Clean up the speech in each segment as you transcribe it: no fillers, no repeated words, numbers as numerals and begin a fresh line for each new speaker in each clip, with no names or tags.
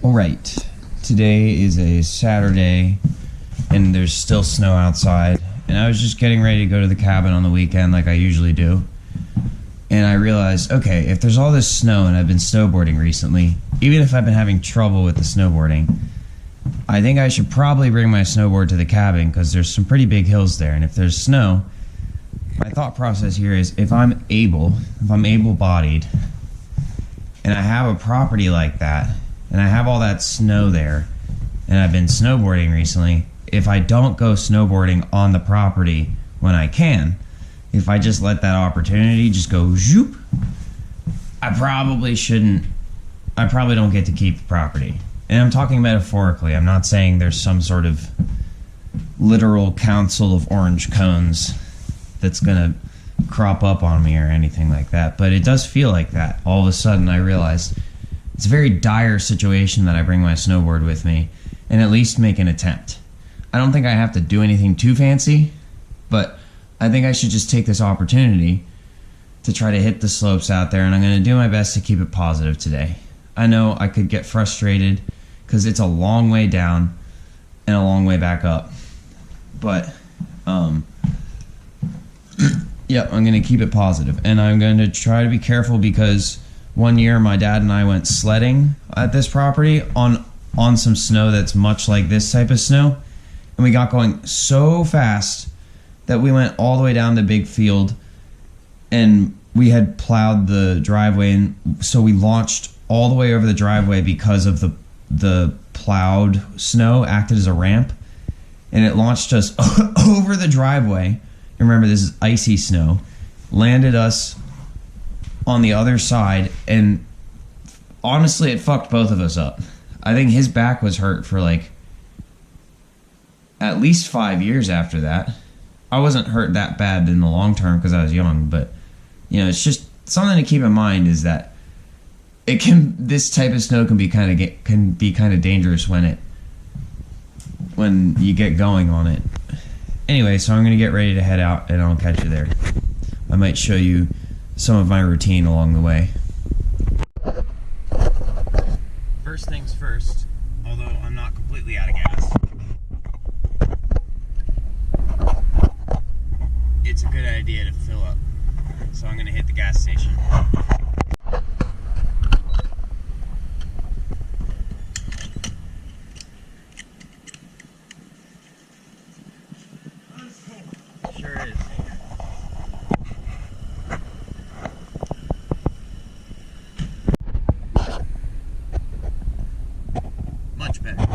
Alright, today is a Saturday and there's still snow outside, and I was just getting ready to go to the cabin on the weekend like I usually do, and I realized, okay, if there's all this snow and I've been snowboarding recently, even if I've been having trouble with the snowboarding, I think I should probably bring my snowboard to the cabin because there's some pretty big hills there, and if there's snow, my thought process here is if I'm able-bodied and I have a property like that and I have all that snow there and I've been snowboarding recently, if I don't go snowboarding on the property when I can, if I just let that opportunity just go zoop, I probably don't get to keep the property. And I'm talking metaphorically. I'm not saying there's some sort of literal council of orange cones that's gonna crop up on me or anything like that, but it does feel like that. All of a sudden I realized it's a very dire situation that I bring my snowboard with me and at least make an attempt. I don't think I have to do anything too fancy, but I think I should just take this opportunity to try to hit the slopes out there, and I'm going to do my best to keep it positive today. I know I could get frustrated because it's a long way down and a long way back up, but yeah, I'm going to keep it positive, and I'm going to try to be careful because one year my dad and I went sledding at this property on some snow that's much like this type of snow, and we got going so fast that we went all the way down the big field, and we had plowed the driveway, and so we launched all the way over the driveway because of the plowed snow acted as a ramp, and it launched us over the driveway. Remember, this is icy snow, landed us on the other side, and honestly it fucked both of us up. I think his back was hurt for like at least 5 years after that. I wasn't hurt that bad in the long term because I was young, but you know, it's just something to keep in mind is that this type of snow can be kind of dangerous when you get going on it. Anyway, so I'm gonna get ready to head out and I'll catch you there. I might show you some of my routine along the way. First things first, although I'm not completely out of gas, it's a good idea to fill up. So I'm going to hit the gas station. Sure is. Much better.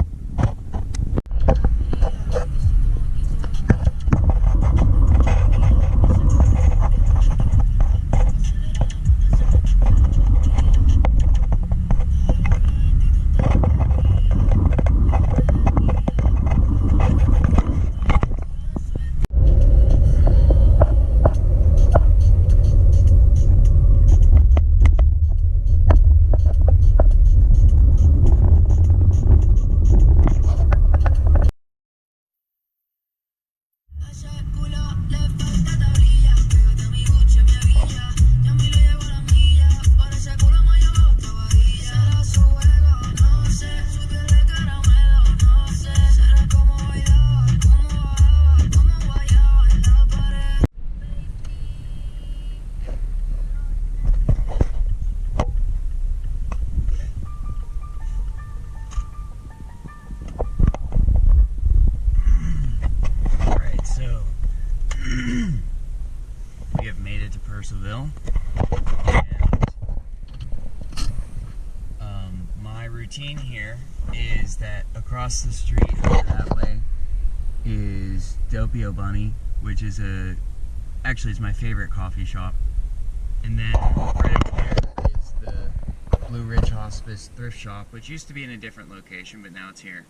We have made it to Purcellville, and my routine here is that across the street over that way is Doppio Bunny, which is it's my favorite coffee shop, and then right up there is the Blue Ridge Hospice thrift shop, which used to be in a different location, but now it's here.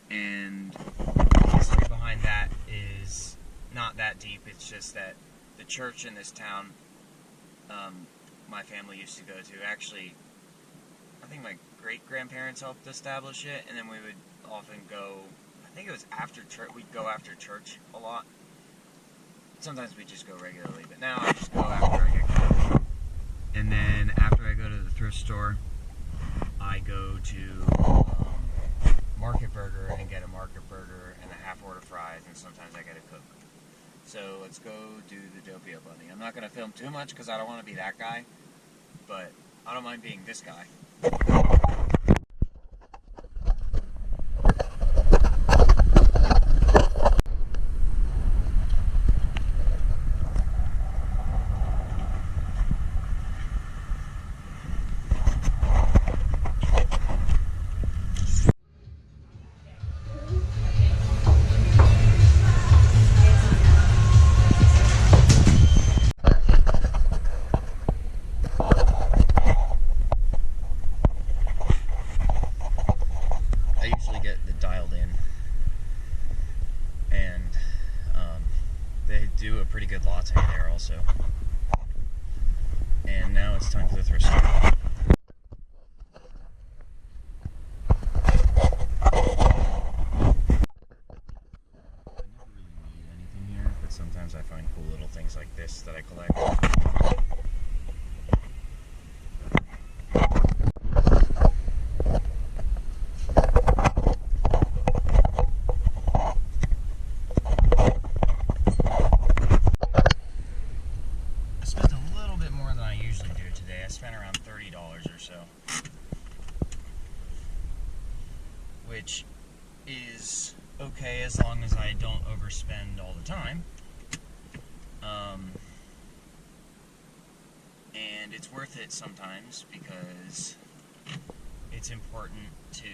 And the history behind that is not that deep. It's just that the church in this town my family used to go to, actually, I think my great-grandparents helped establish it, and then we would often go, I think it was after church, we'd go after church a lot. Sometimes we just go regularly, but now I just go after I get coffee. And then after I go to the thrift store, I go to Market Burger and get a Market Burger and a half order fries, and sometimes I get a Coke. So let's go do the Dopio Bunny. I'm not going to film too much because I don't want to be that guy, but I don't mind being this guy. Do a pretty good latte there also. And now it's time for the thrift store. I never really need anything here, but sometimes I find cool little things like this that I collect. Which is okay as long as I don't overspend all the time. And it's worth it sometimes because it's important to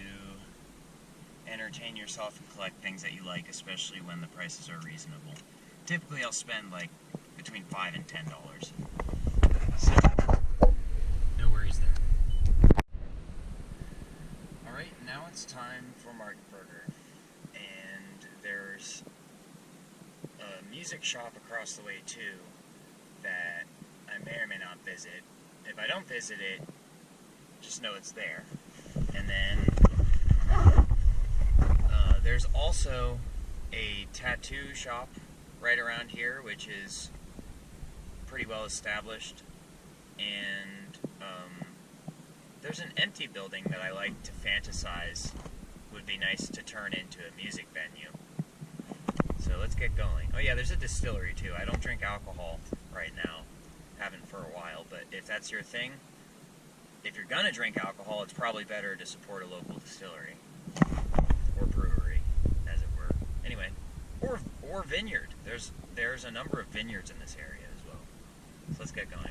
entertain yourself and collect things that you like, especially when the prices are reasonable. Typically I'll spend like between $5 and $10. So, no worries there. Alright, now it's time for Market Burger, and there's a music shop across the way too that I may or may not visit. If I don't visit it, just know it's there. And then there's also a tattoo shop right around here, which is pretty well established, and there's an empty building that I like to fantasize would be nice to turn into a music venue. So let's get going. Oh yeah, there's a distillery too. I don't drink alcohol right now. Haven't for a while, but if that's your thing, if you're gonna drink alcohol, it's probably better to support a local distillery. Or brewery, as it were. Anyway, or vineyard. There's a number of vineyards in this area as well. So let's get going.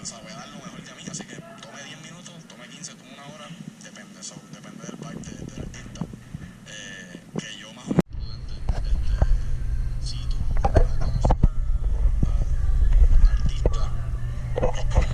O sea, voy a dar lo mejor de mí, así que tome 10 minutos, tome 15, tome una hora, depende del vibe del artista, que yo más o menos si tú no conoces al artista, es como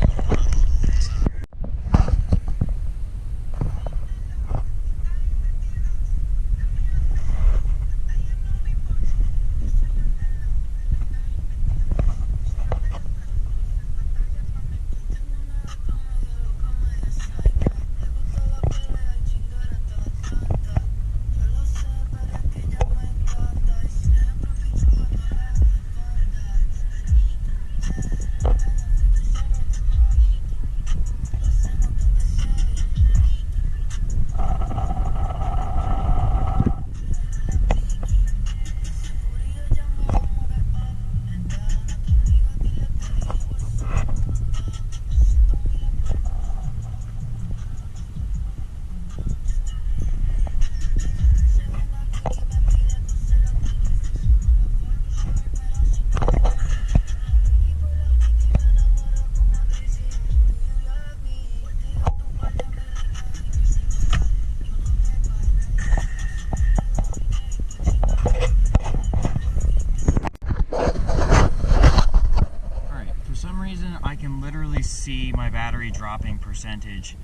see my battery dropping percentage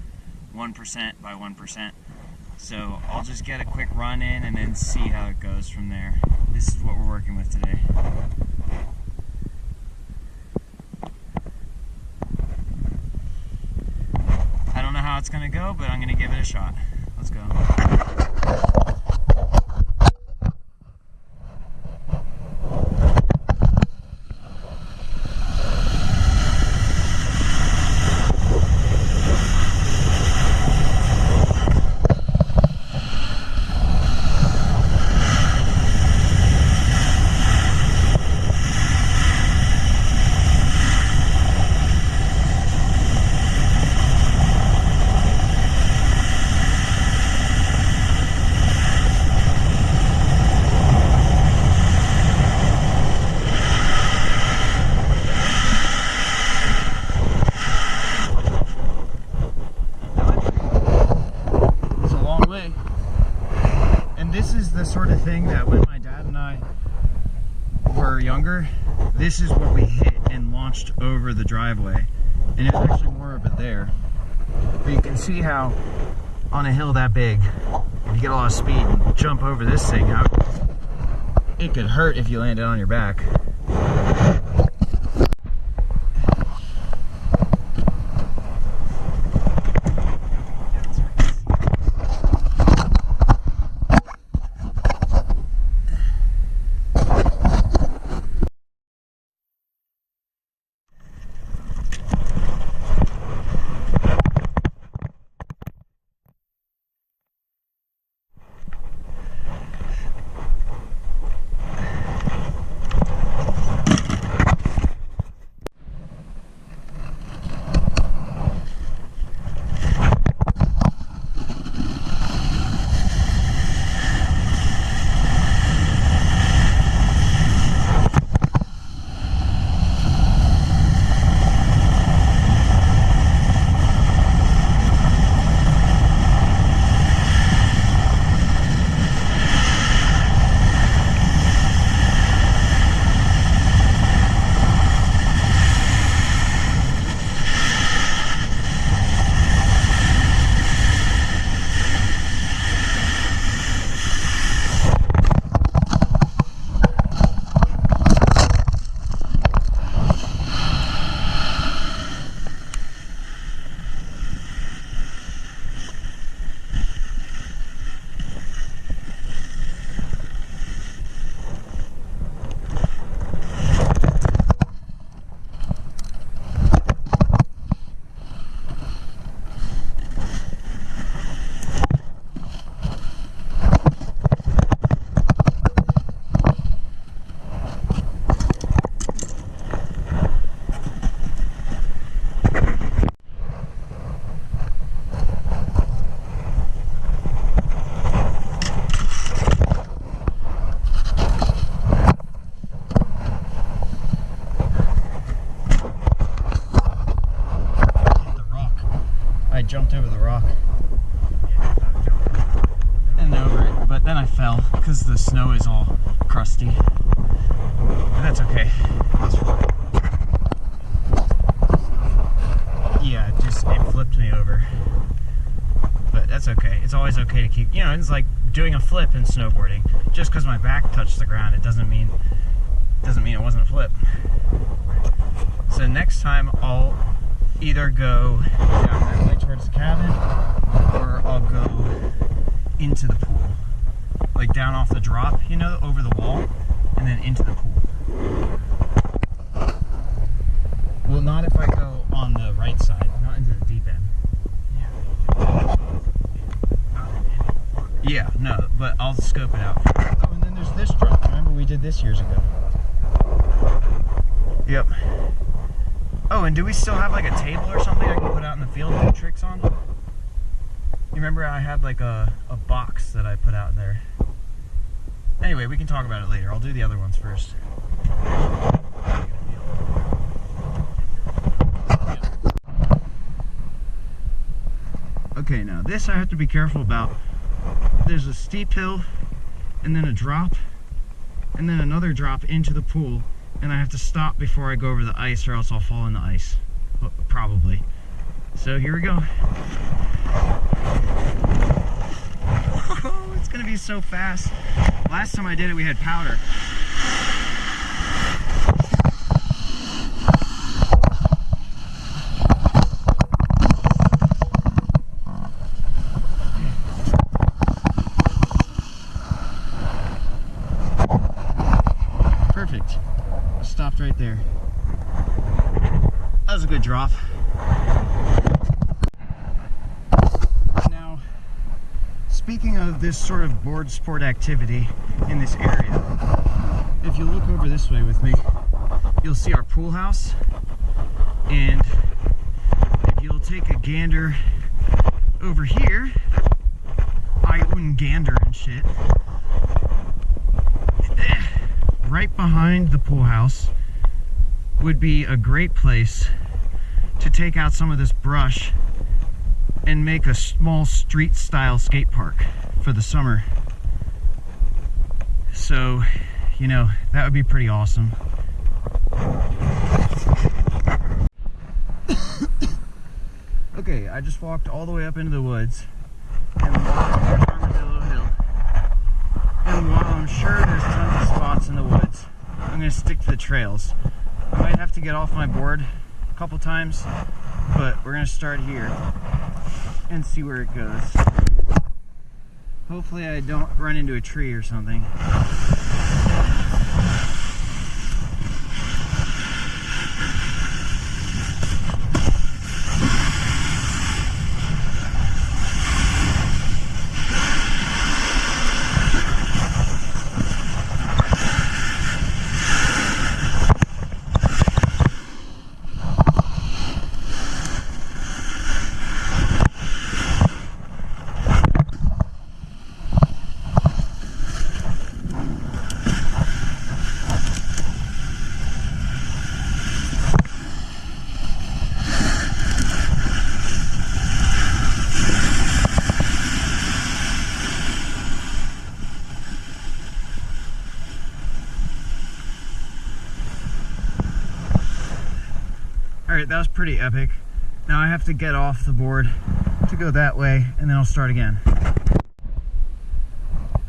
1% by 1%. So I'll just get a quick run in and then see how it goes from there. This is what we're working with today. I don't know how it's going to go, but I'm going to give it a shot. Let's go. thing that when my dad and I were younger, this is what we hit and launched over the driveway. And there's actually more of it there. But you can see how on a hill that big, if you get a lot of speed and jump over this thing, it could hurt if you landed on your back. Jumped over the rock and over it, but then I fell because the snow is all crusty. But that's okay. Yeah, it flipped me over. But that's okay. It's always okay to keep, it's like doing a flip in snowboarding. Just because my back touched the ground, it doesn't mean it wasn't a flip. So next time I'll either go down that way towards the cabin, or I'll go into the pool. Like down off the drop, over the wall, and then into the pool. Well, not if I go on the right side, not into the deep end. Yeah, no, but I'll scope it out. Oh, and then there's this drop. Remember we did this years ago. Yep. Oh, and do we still have like a table or something I can put out in the field and do tricks on? You remember I had like a box that I put out there. Anyway, we can talk about it later. I'll do the other ones first. Okay, now this I have to be careful about. There's a steep hill, and then a drop, and then another drop into the pool. And I have to stop before I go over the ice, or else I'll fall in the ice. Probably. So here we go. Oh, it's gonna be so fast. Last time I did it, we had powder. Perfect. Stopped right there. That was a good drop. Now, speaking of this sort of board sport activity in this area, if you look over this way with me, you'll see our pool house. And if you'll take a gander over here, gander and shit. Right behind the pool house would be a great place to take out some of this brush and make a small street style skate park for the summer. So, you know, that would be pretty awesome. Okay, I just walked all the way up into the woods and walked across Armadillo Hill. And while I'm sure there's tons of spots in the woods, I'm going to stick to the trails. I might have to get off my board a couple times, but we're going to start here and see where it goes. Hopefully I don't run into a tree or something. Alright, that was pretty epic. Now I have to get off the board to go that way, and then I'll start again.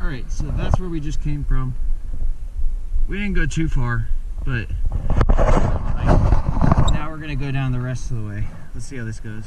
Alright, so that's where we just came from. We didn't go too far, but now we're going to go down the rest of the way. Let's see how this goes.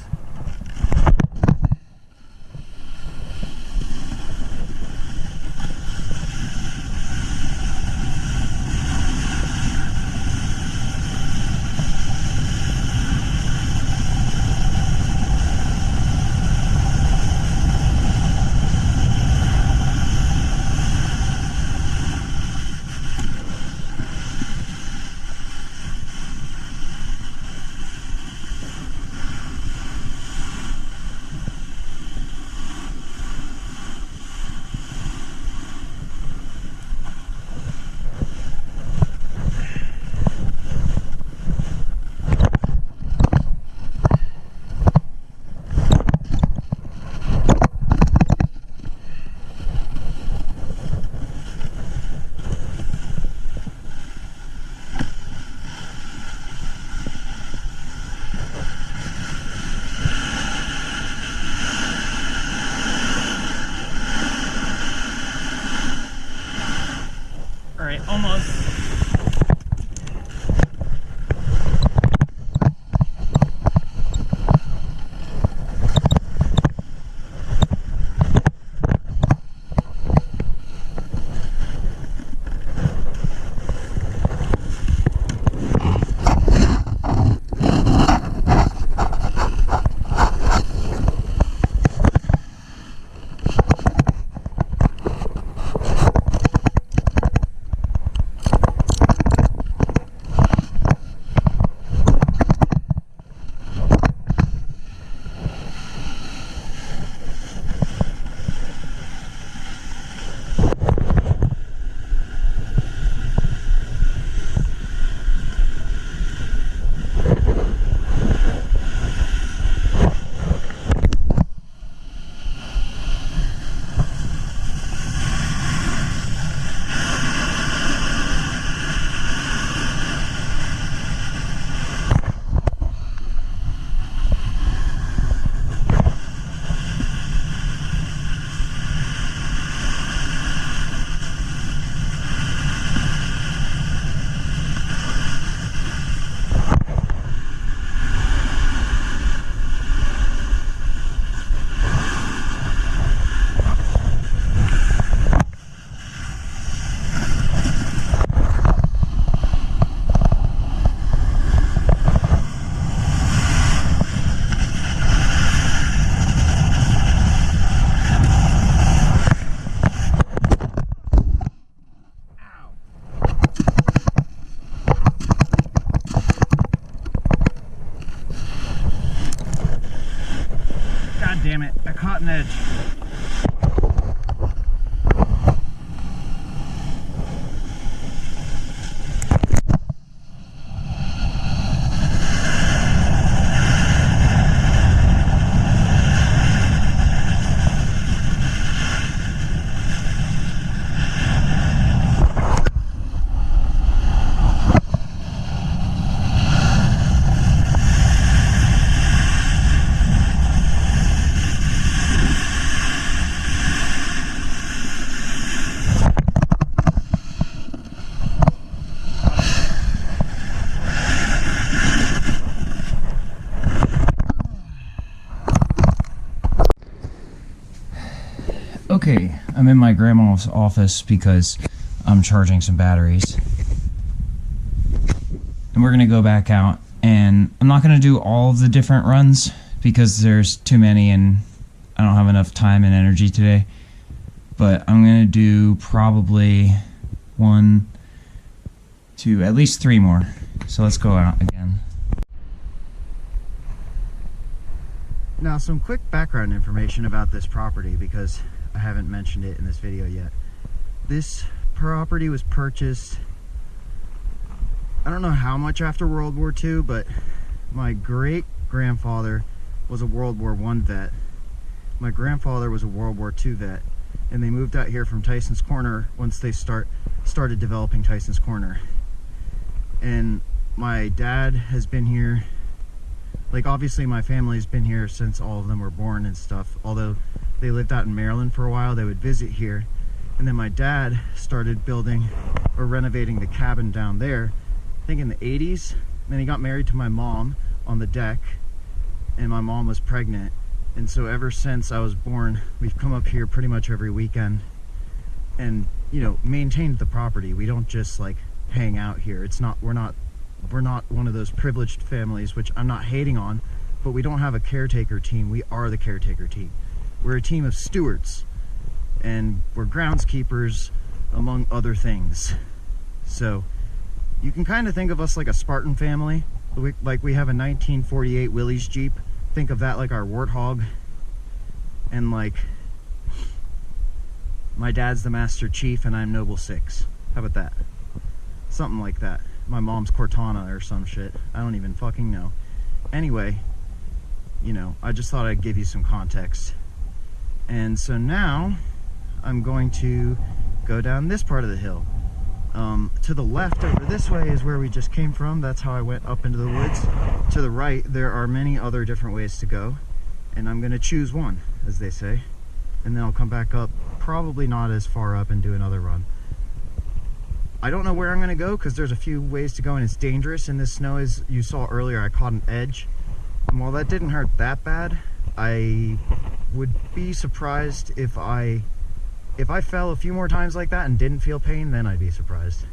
Alright, almost. Damn it, I caught an edge. Okay, I'm in my grandma's office because I'm charging some batteries. And we're gonna go back out, and I'm not gonna do all of the different runs because there's too many and I don't have enough time and energy today. But I'm gonna do probably 1, 2, at least 3 more. So let's go out again. Now, some quick background information about this property because I haven't mentioned it in this video yet. This property was purchased, I don't know how much after World War II, but my great-grandfather was a World War I vet. My grandfather was a World War II vet, and they moved out here from Tyson's Corner once they started developing Tyson's Corner. And my dad has been here, like obviously my family's been here since all of them were born and stuff, although they lived out in Maryland for a while. They would visit here, and then my dad started building or renovating the cabin down there, I think in the 80s. And then he got married to my mom on the deck, and my mom was pregnant, and so ever since I was born we've come up here pretty much every weekend and, you know, maintained the property. We don't just like hang out here. It's not, we're not one of those privileged families, which I'm not hating on, but we don't have a caretaker team. We are the caretaker team. We're a team of stewards, and we're groundskeepers among other things. So you can kind of think of us like a Spartan family. Like we have a 1948 Willys Jeep. Think of that like our Warthog, and like my dad's the Master Chief and I'm Noble 6. How about that? Something like that. My mom's Cortana or some shit. I don't even fucking know. Anyway, you know, I just thought I'd give you some context. And so now I'm going to go down this part of the hill. To the left over this way is where we just came from. That's how I went up into the woods. To the right, there are many other different ways to go, and I'm gonna choose one, as they say, and then I'll come back up, probably not as far up, and do another run. I don't know where I'm gonna go because there's a few ways to go and it's dangerous in this snow. As you saw earlier, I caught an edge, and while that didn't hurt that bad, I would be surprised if I fell a few more times like that and didn't feel pain. Then I'd be surprised.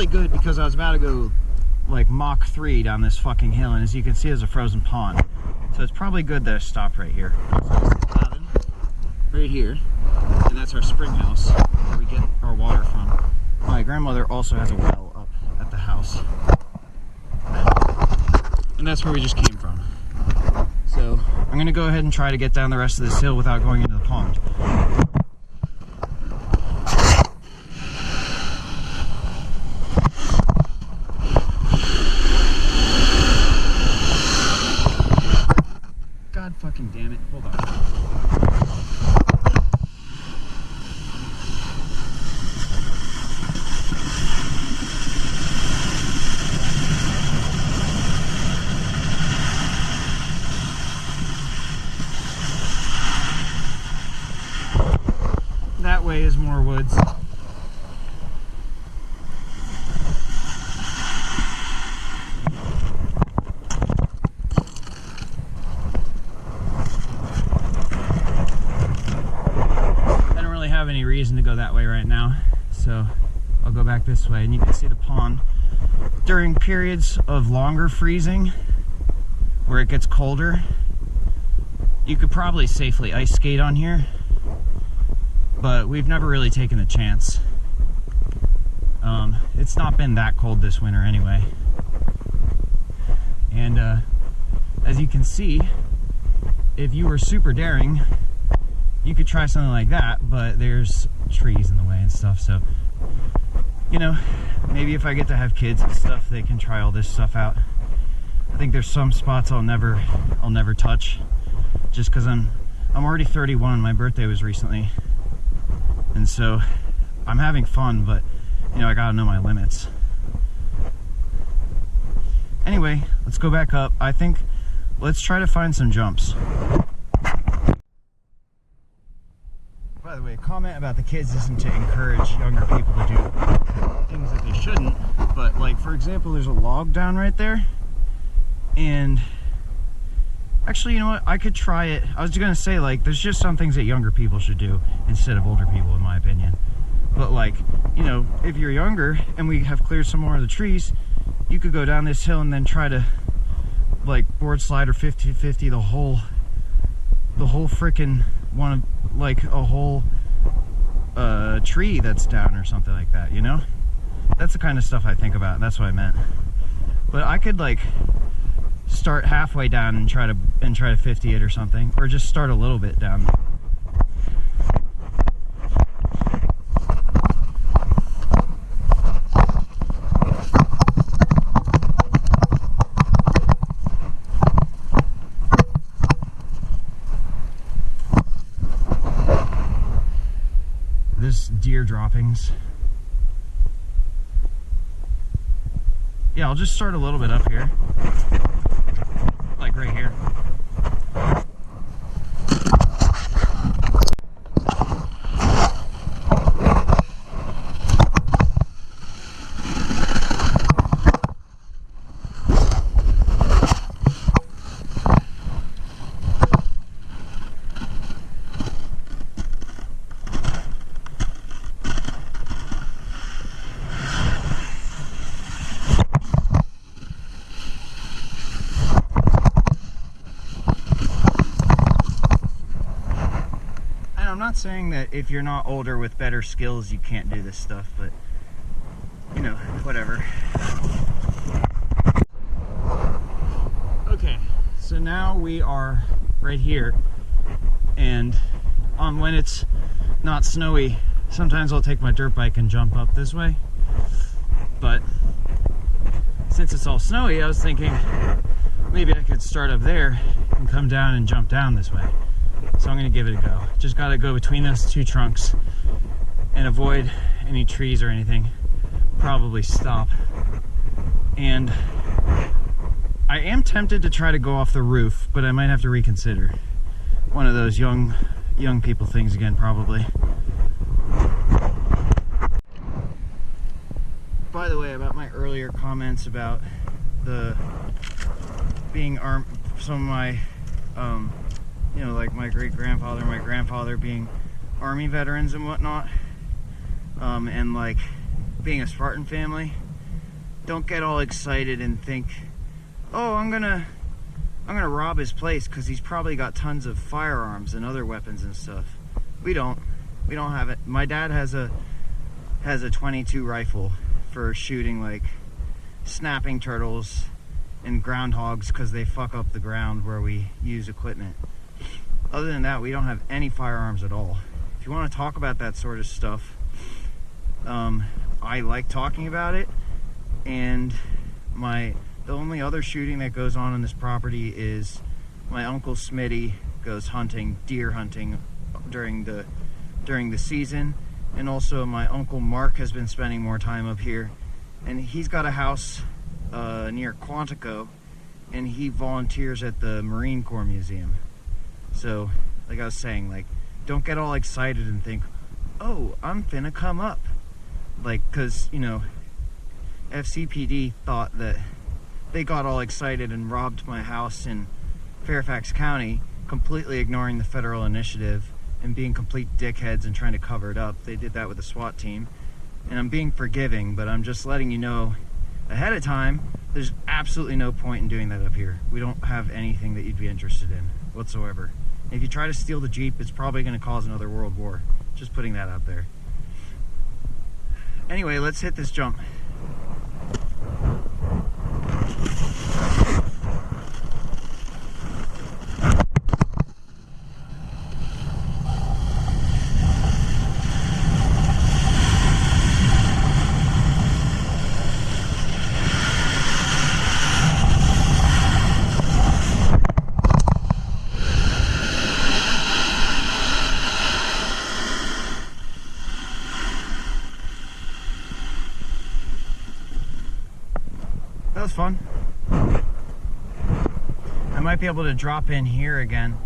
Good, because I was about to go like Mach 3 down this fucking hill, and as you can see, there's a frozen pond, so it's probably good that I stopped right here. Right here, and that's our spring house where we get our water from. My grandmother also has a well up at the house, and that's where we just came from. So I'm gonna go ahead and try to get down the rest of this hill without going into the pond. Fucking damn it, hold on. That way is more woods. Any reason to go that way right now, so I'll go back this way, and you can see the pond. During periods of longer freezing where it gets colder, you could probably safely ice skate on here, but we've never really taken the chance. It's not been that cold this winter anyway. And as you can see, if you were super daring, you could try something like that, but there's trees in the way and stuff, so, you know, maybe if I get to have kids and stuff, they can try all this stuff out. I think there's some spots I'll never touch, just because I'm already 31. My birthday was recently, and so I'm having fun, but you know, I gotta know my limits. Anyway, let's go back up. I think let's try to find some jumps. By the way, a comment about the kids isn't to encourage younger people to do things that they shouldn't, but like, for example, there's a log down right there, and actually, you know what, I could try it. I was gonna say, like, there's just some things that younger people should do instead of older people, in my opinion. But like, you know, if you're younger and we have cleared some more of the trees, you could go down this hill and then try to like board slide or 50-50 the whole freaking one, like a whole tree that's down or something like that, you know? That's the kind of stuff I think about, and that's what I meant. But I could like start halfway down and try to 50 it or something, or just start a little bit down. This deer droppings. Yeah, I'll just start a little bit up here. Like right here. I'm not saying that if you're not older with better skills you can't do this stuff, but you know, whatever. Okay, so now we are right here, and when it's not snowy, sometimes I'll take my dirt bike and jump up this way, but since it's all snowy, I was thinking maybe I could start up there and come down and jump down this way. So I'm gonna give it a go. Just gotta go between those two trunks and avoid any trees or anything. Probably stop. And I am tempted to try to go off the roof, but I might have to reconsider. One of those young people things again, probably. By the way, about my earlier comments about the being armed, some of my you know, like my great-grandfather, my grandfather being Army veterans and whatnot, and like being a Spartan family, don't get all excited and think, oh, I'm gonna rob his place because he's probably got tons of firearms and other weapons and stuff. We don't have it. My dad has a 22 rifle for shooting like snapping turtles and groundhogs because they fuck up the ground where we use equipment. Other than that, we don't have any firearms at all. If you want to talk about that sort of stuff, I like talking about it. And the only other shooting that goes on this property is my uncle Smitty goes hunting, deer hunting during the season, and also my uncle Mark has been spending more time up here, and he's got a house near Quantico, and he volunteers at the Marine Corps Museum. So, like I was saying, like, don't get all excited and think, oh, I'm finna come up. Like, cause, you know, FCPD thought that they got all excited and robbed my house in Fairfax County, completely ignoring the federal initiative and being complete dickheads and trying to cover it up. They did that with the SWAT team. And I'm being forgiving, but I'm just letting you know ahead of time, there's absolutely no point in doing that up here. We don't have anything that you'd be interested in whatsoever. If you try to steal the Jeep, it's probably going to cause another world war. Just putting that out there. Anyway, let's hit this jump. That was fun. I might be able to drop in here again.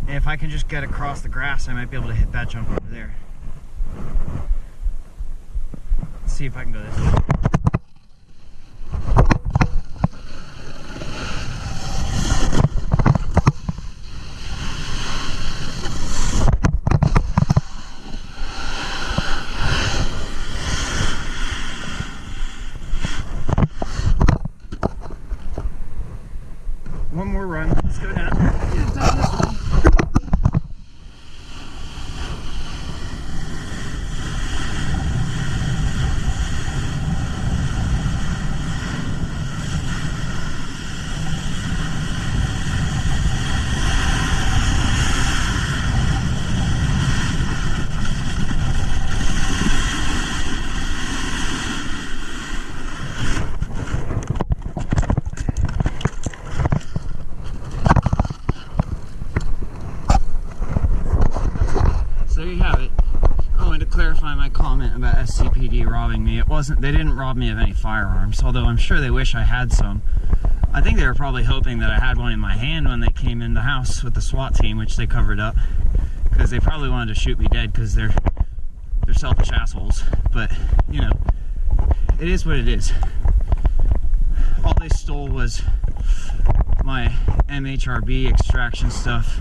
And if I can just get across the grass, I might be able to hit that jump over there. Let's see if I can go this way. One more run. Let's go down. Get it down this way. So there you have it. I wanted to clarify my comment about SCPD robbing me. It wasn't, they didn't rob me of any firearms, although I'm sure they wish I had some. I think they were probably hoping that I had one in my hand when they came in the house with the SWAT team, which they covered up, because they probably wanted to shoot me dead because they're selfish assholes. But, you know, it is what it is. All they stole was my MHRB extraction stuff,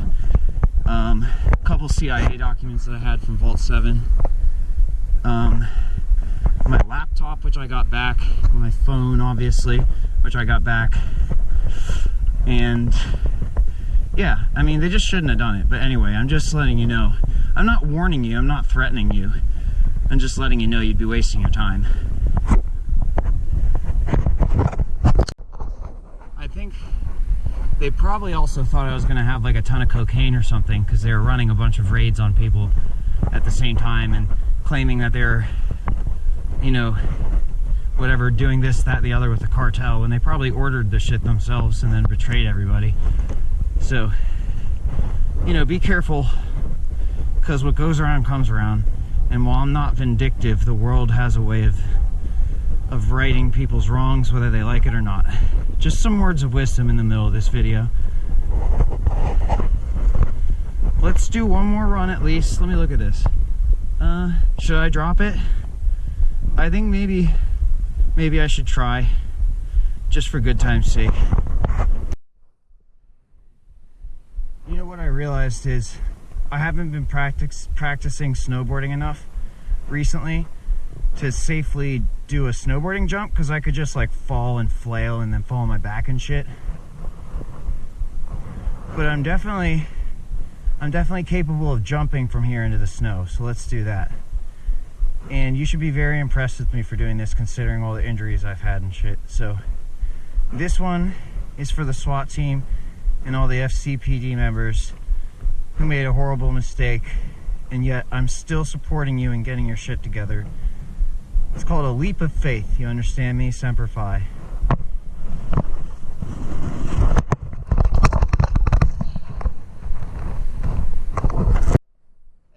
a couple CIA documents that I had from Vault 7, my laptop, which I got back, my phone, obviously, which I got back, and yeah, I mean, they just shouldn't have done it. But anyway, I'm just letting you know. I'm not warning you, I'm not threatening you, I'm just letting you know you'd be wasting your time. I think they probably also thought I was going to have like a ton of cocaine or something, because they were running a bunch of raids on people at the same time and claiming that they're, you know, whatever, doing this, that, the other with the cartel, when they probably ordered the shit themselves and then betrayed everybody. So, you know, be careful, because what goes around comes around. And while I'm not vindictive, the world has a way of righting people's wrongs, whether they like it or not. Just some words of wisdom in the middle of this video. Let's do one more run at least. Let me look at this. Should I drop it? I think maybe I should try, just for good time's sake. You know what I realized is I haven't been practicing snowboarding enough recently to safely do a snowboarding jump, because I could just like fall and flail and then fall on my back and shit. But I'm definitely capable of jumping from here into the snow, so let's do that. And you should be very impressed with me for doing this, considering all the injuries I've had and shit. So this one is for the SWAT team and all the FCPD members who made a horrible mistake, and yet I'm still supporting you in getting your shit together. It's called a leap of faith, you understand me? Semper Fi.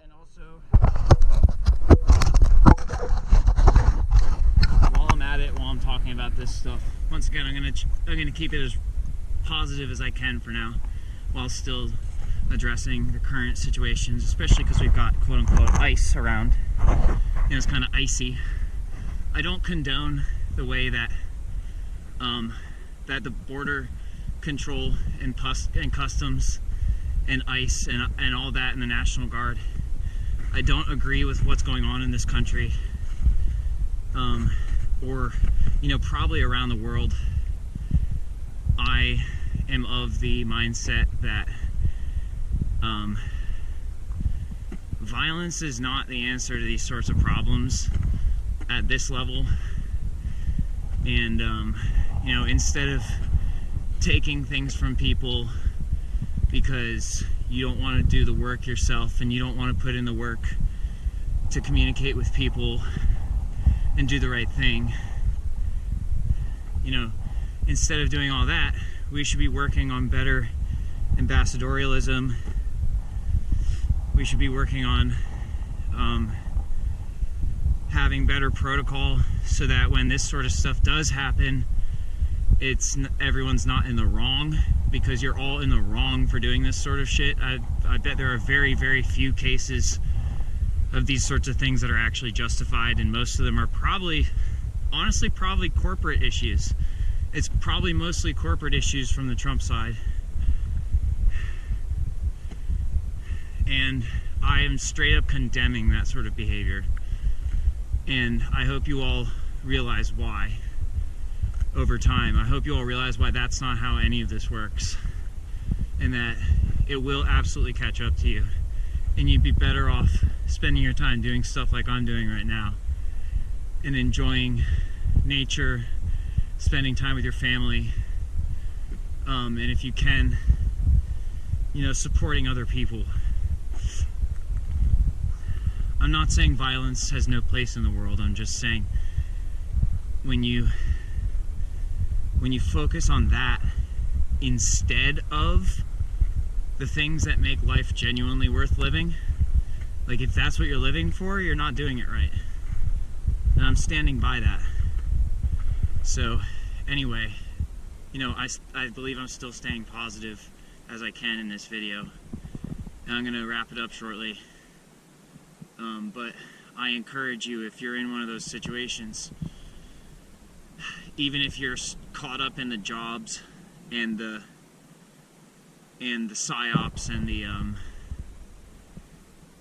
And also, while I'm at it, while I'm talking about this stuff, once again, I'm gonna keep it as positive as I can for now, while still addressing the current situations, especially because we've got quote-unquote ice around. You know, it's kind of icy. I don't condone the way that that the border control and customs and ICE and all that, and the National Guard, I don't agree with what's going on in this country, or, you know, probably around the world. I am of the mindset that violence is not the answer to these sorts of problems. at this level. And you know, instead of taking things from people because you don't want to do the work yourself and you don't want to put in the work to communicate with people and do the right thing, you know, instead of doing all that, we should be working on better ambassadorialism. We should be working on having better protocol so that when this sort of stuff does happen, everyone's not in the wrong, because you're all in the wrong for doing this sort of shit. I bet there are very, very few cases of these sorts of things that are actually justified, and most of them are probably, honestly, probably corporate issues. It's probably mostly corporate issues from the Trump side. And I am straight up condemning that sort of behavior. And I hope you all realize why over time. I hope you all realize why that's not how any of this works. And that it will absolutely catch up to you. And you'd be better off spending your time doing stuff like I'm doing right now. And enjoying nature, spending time with your family. And if you can, you know, supporting other people. I'm not saying violence has no place in the world. I'm just saying when you focus on that instead of the things that make life genuinely worth living, like if that's what you're living for, you're not doing it right. And I'm standing by that. So anyway, you know, I believe I'm still staying positive as I can in this video. And I'm gonna wrap it up shortly. But I encourage you, if you're in one of those situations, even if you're caught up in the jobs and the psyops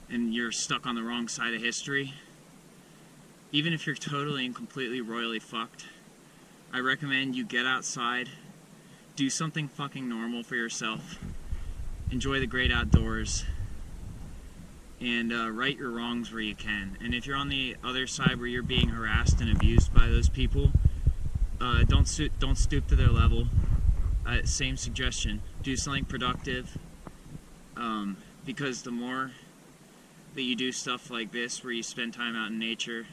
and you're stuck on the wrong side of history, even if you're totally and completely royally fucked, I recommend you get outside, do something fucking normal for yourself, enjoy the great outdoors, and right your wrongs where you can. And if you're on the other side where you're being harassed and abused by those people, don't stoop to their level. Same suggestion. Do something productive, because the more that you do stuff like this where you spend time out in nature,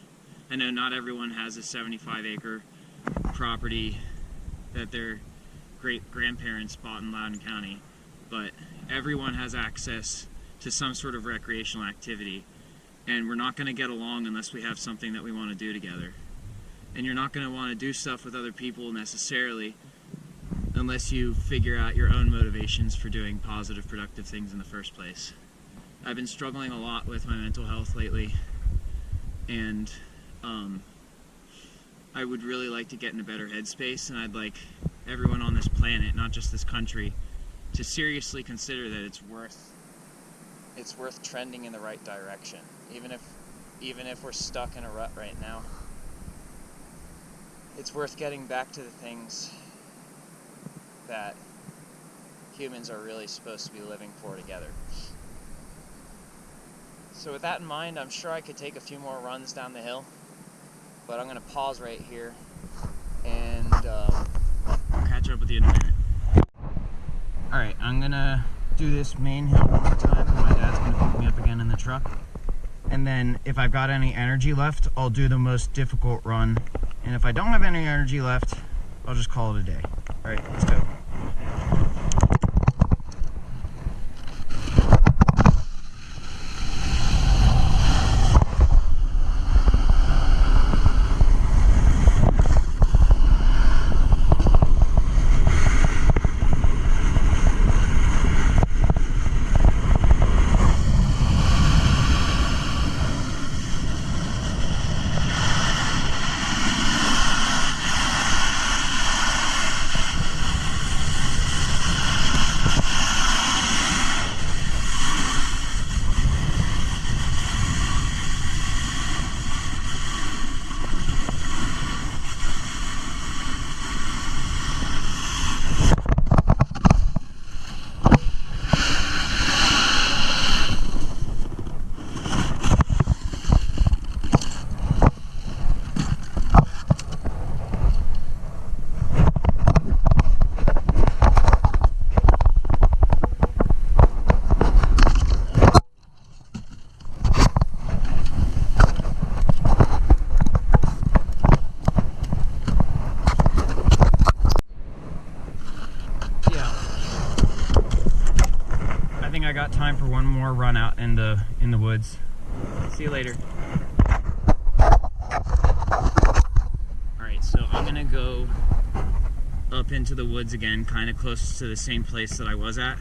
I know not everyone has a 75-acre property that their great-grandparents bought in Loudoun County, but everyone has access to some sort of recreational activity, and we're not going to get along unless we have something that we want to do together. And you're not going to want to do stuff with other people necessarily unless you figure out your own motivations for doing positive, productive things in the first place. I've been struggling a lot with my mental health lately, and I would really like to get in a better headspace, and I'd like everyone on this planet, not just this country, to seriously consider that it's worth trending in the right direction, even if we're stuck in a rut right now. It's worth getting back to the things that humans are really supposed to be living for together. So with that in mind, I'm sure I could take a few more runs down the hill, but I'm going to pause right here, and I'll catch up with you in a minute. Alright, I'm going to do this main hill one more time, and my dad's going to pick me up again in the truck. And then if I've got any energy left, I'll do the most difficult run. And if I don't have any energy left, I'll just call it a day. Alright, let's go. time for one more run out in the woods. See you later. Alright, so I'm gonna go up into the woods again, kind of close to the same place that I was at.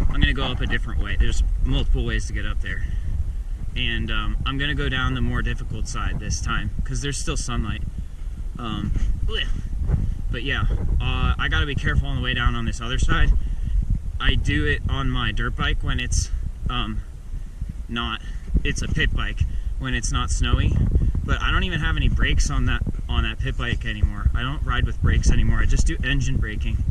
I'm gonna go up a different way. There's multiple ways to get up there. And I'm gonna go down the more difficult side this time, because there's still sunlight. But yeah, I gotta be careful on the way down on this other side. I do it on my dirt bike when it's it's a pit bike when it's not snowy, but I don't even have any brakes on that pit bike anymore. I don't ride with brakes anymore. I just do engine braking.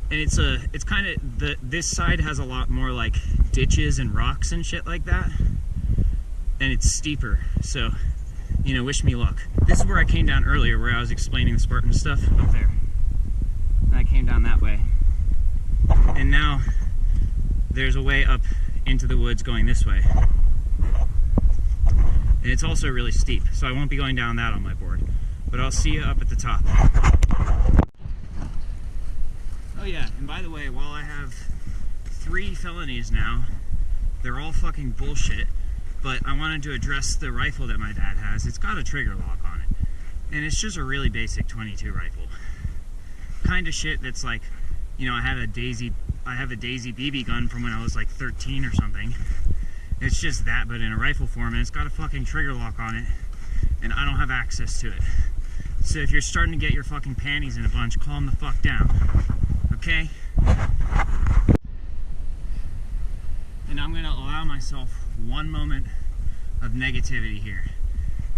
And it's kind of, this side has a lot more like ditches and rocks and shit like that. And it's steeper, so, you know, wish me luck. This is where I came down earlier, where I was explaining the Spartan stuff, up there. And I came down that way. And now, there's a way up into the woods going this way. And it's also really steep, so I won't be going down that on my board. But I'll see you up at the top. Oh yeah, and by the way, while I have 3 felonies now, they're all fucking bullshit, but I wanted to address the rifle that my dad has. It's got a trigger lock on it, and it's just a really basic 22 rifle. Kind of shit that's like, you know, I have a Daisy BB gun from when I was like 13 or something. It's just that, but in a rifle form, and it's got a fucking trigger lock on it, and I don't have access to it. So if you're starting to get your fucking panties in a bunch, calm the fuck down, okay? And I'm gonna allow myself one moment of negativity here.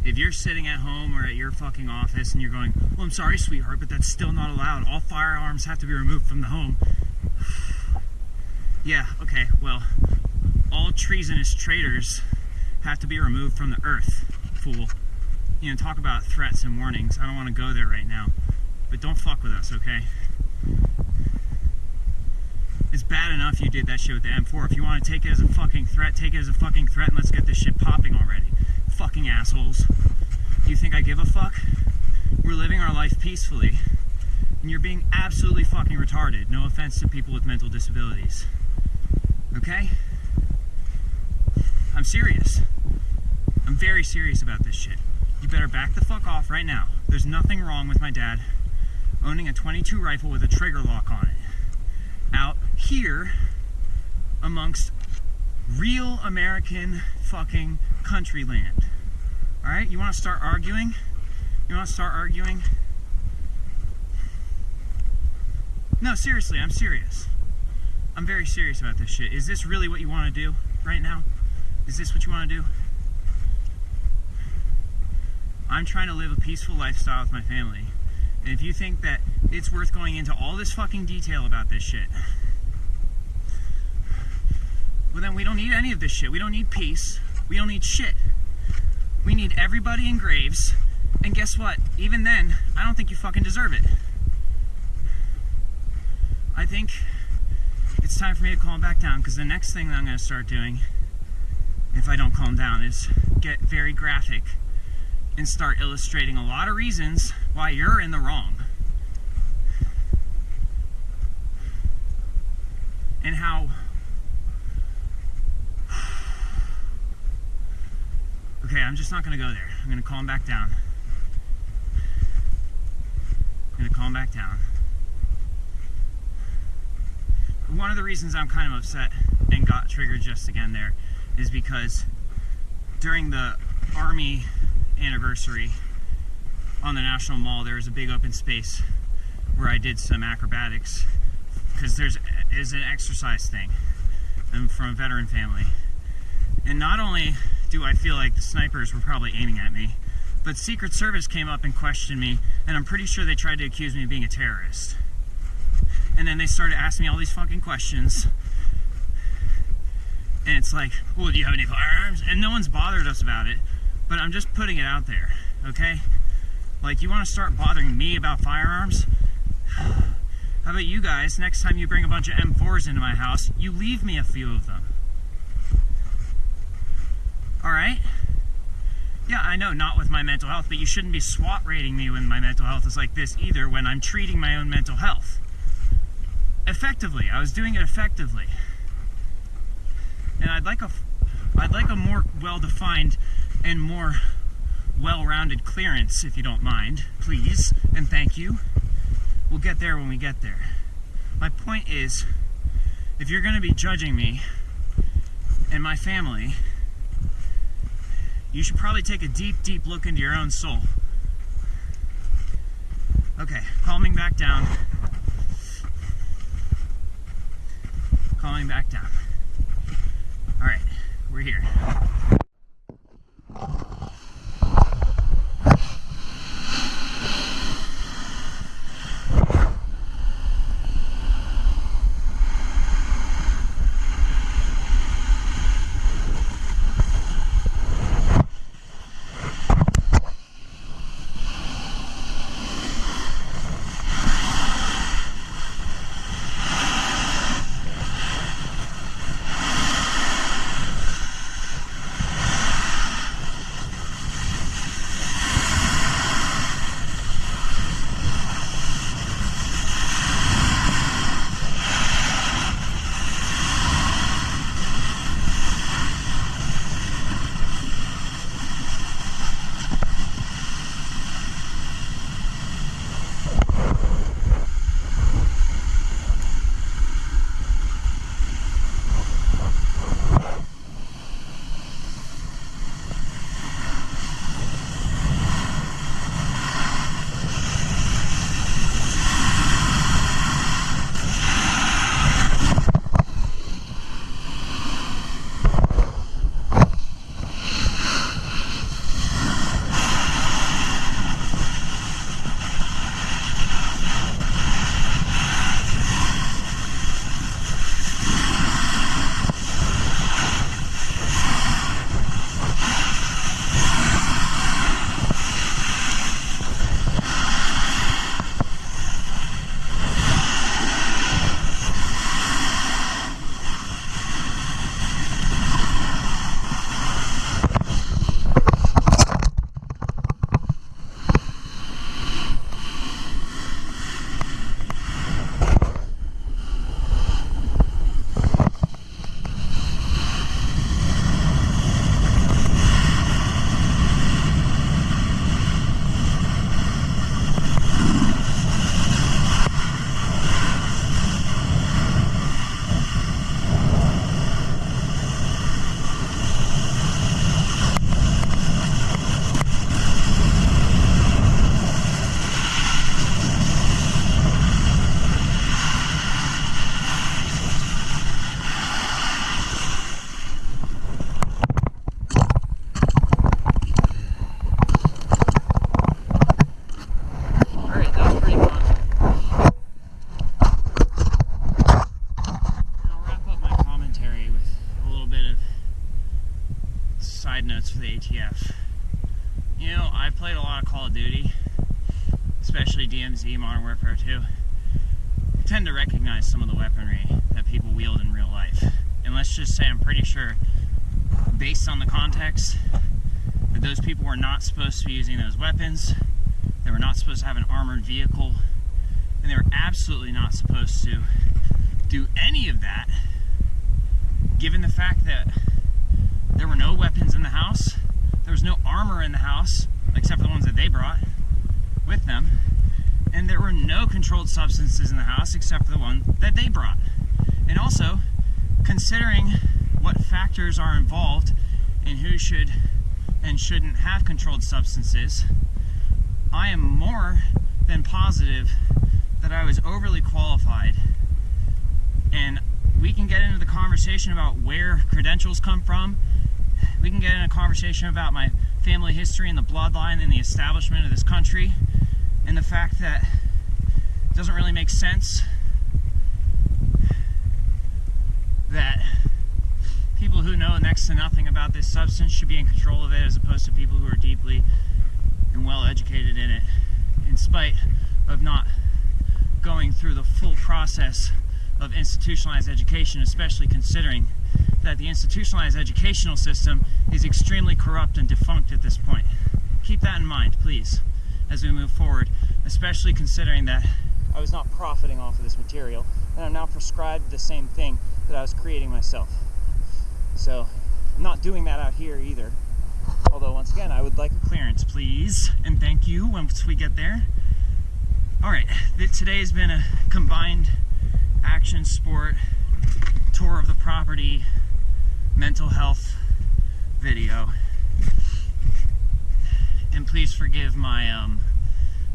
If you're sitting at home or at your fucking office and you're going, well, I'm sorry, sweetheart, but that's still not allowed. All firearms have to be removed from the home. Yeah, okay, well, all treasonous traitors have to be removed from the earth, fool. You know, talk about threats and warnings. I don't want to go there right now, but don't fuck with us, okay? It's bad enough you did that shit with the M4. If you want to take it as a fucking threat, take it as a fucking threat, and let's get this shit popping already. Fucking assholes. You think I give a fuck? We're living our life peacefully, and you're being absolutely fucking retarded. No offense to people with mental disabilities. Okay? I'm serious. I'm very serious about this shit. You better back the fuck off right now. There's nothing wrong with my dad owning a 22 rifle with a trigger lock on it. Out here amongst real American fucking country land. Alright, you want to start arguing? You want to start arguing? No, seriously, I'm serious. I'm very serious about this shit. Is this really what you want to do right now? Is this what you want to do? I'm trying to live a peaceful lifestyle with my family. And if you think that it's worth going into all this fucking detail about this shit, well then we don't need any of this shit. We don't need peace. We don't need shit. We need everybody in graves. And guess what? Even then, I don't think you fucking deserve it. I think it's time for me to calm back down, because the next thing that I'm going to start doing, if I don't calm down, is get very graphic and start illustrating a lot of reasons why you're in the wrong. And how okay, I'm just not going to go there. I'm going to calm back down. I'm going to calm back down. One of the reasons I'm kind of upset and got triggered just again there is because during the Army anniversary on the National Mall, there was a big open space where I did some acrobatics, because there's an exercise thing. I'm from a veteran family, and not only do I feel like the snipers were probably aiming at me, but Secret Service came up and questioned me, and I'm pretty sure they tried to accuse me of being a terrorist. And then they started asking me all these fucking questions, and it's like, well, do you have any firearms? And no one's bothered us about it, but I'm just putting it out there, okay? Like, you want to start bothering me about firearms? How about you guys, next time you bring a bunch of M4s into my house, you leave me a few of them. Alright? Yeah, I know, not with my mental health, but you shouldn't be SWAT rating me when my mental health is like this either, when I'm treating my own mental health. Effectively. I was doing it effectively. And I'd like a more well-defined and more well-rounded clearance, if you don't mind, please, and thank you. We'll get there when we get there. My point is, if you're going to be judging me and my family, you should probably take a deep, deep look into your own soul. Okay, calming back down. Calming back down. All right, we're here. For the ATF. You know, I've played a lot of Call of Duty, especially DMZ, Modern Warfare 2. I tend to recognize some of the weaponry that people wield in real life. And let's just say I'm pretty sure, based on the context, that those people were not supposed to be using those weapons, they were not supposed to have an armored vehicle, and they were absolutely not supposed to do any of that, given the fact that there were no weapons in the house, there was no armor in the house, except for the ones that they brought with them, and there were no controlled substances in the house except for the one that they brought. And also, considering what factors are involved in who should and shouldn't have controlled substances, I am more than positive that I was overly qualified. And we can get into the conversation about where credentials come from. We can get into a conversation about my family history and the bloodline and the establishment of this country, and the fact that it doesn't really make sense that people who know next to nothing about this substance should be in control of it, as opposed to people who are deeply and well educated in it, in spite of not going through the full process of institutionalized education, especially considering that the institutionalized educational system is extremely corrupt and defunct at this point. Keep that in mind, please, as we move forward, especially considering that I was not profiting off of this material, and I'm now prescribed the same thing that I was creating myself. So I'm not doing that out here either. Although once again, I would like a clearance, please, and thank you once we get there. All right, today has been a combined action sport tour of the property, mental health video. And please forgive my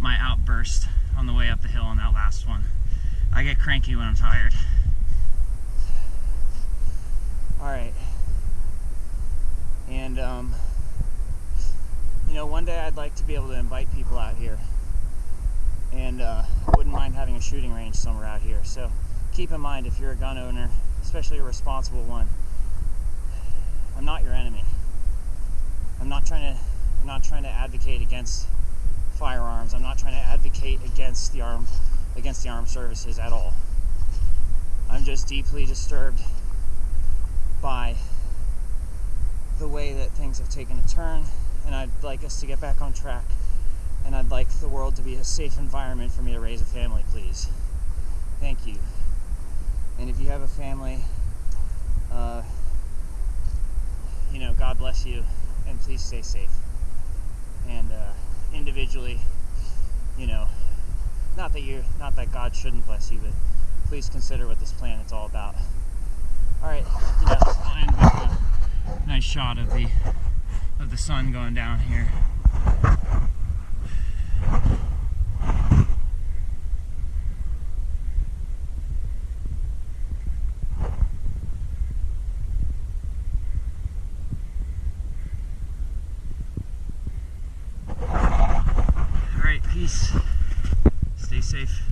my outburst on the way up the hill on that last one. I get cranky when I'm tired. All right. And you know, one day I'd like to be able to invite people out here, and I wouldn't mind having a shooting range somewhere out here. So keep in mind, if you're a gun owner, especially a responsible one, I'm not your enemy. I'm not trying to advocate against firearms. I'm not trying to advocate against the armed services at all. I'm just deeply disturbed by the way that things have taken a turn, and I'd like us to get back on track, and I'd like the world to be a safe environment for me to raise a family, please. Thank you. And if you have a family, you know, God bless you, and please stay safe. And individually, you know, not that God shouldn't bless you, but please consider what this planet's all about. All right, you know, I'll end with a nice shot of the sun going down here. All right, peace. Stay safe.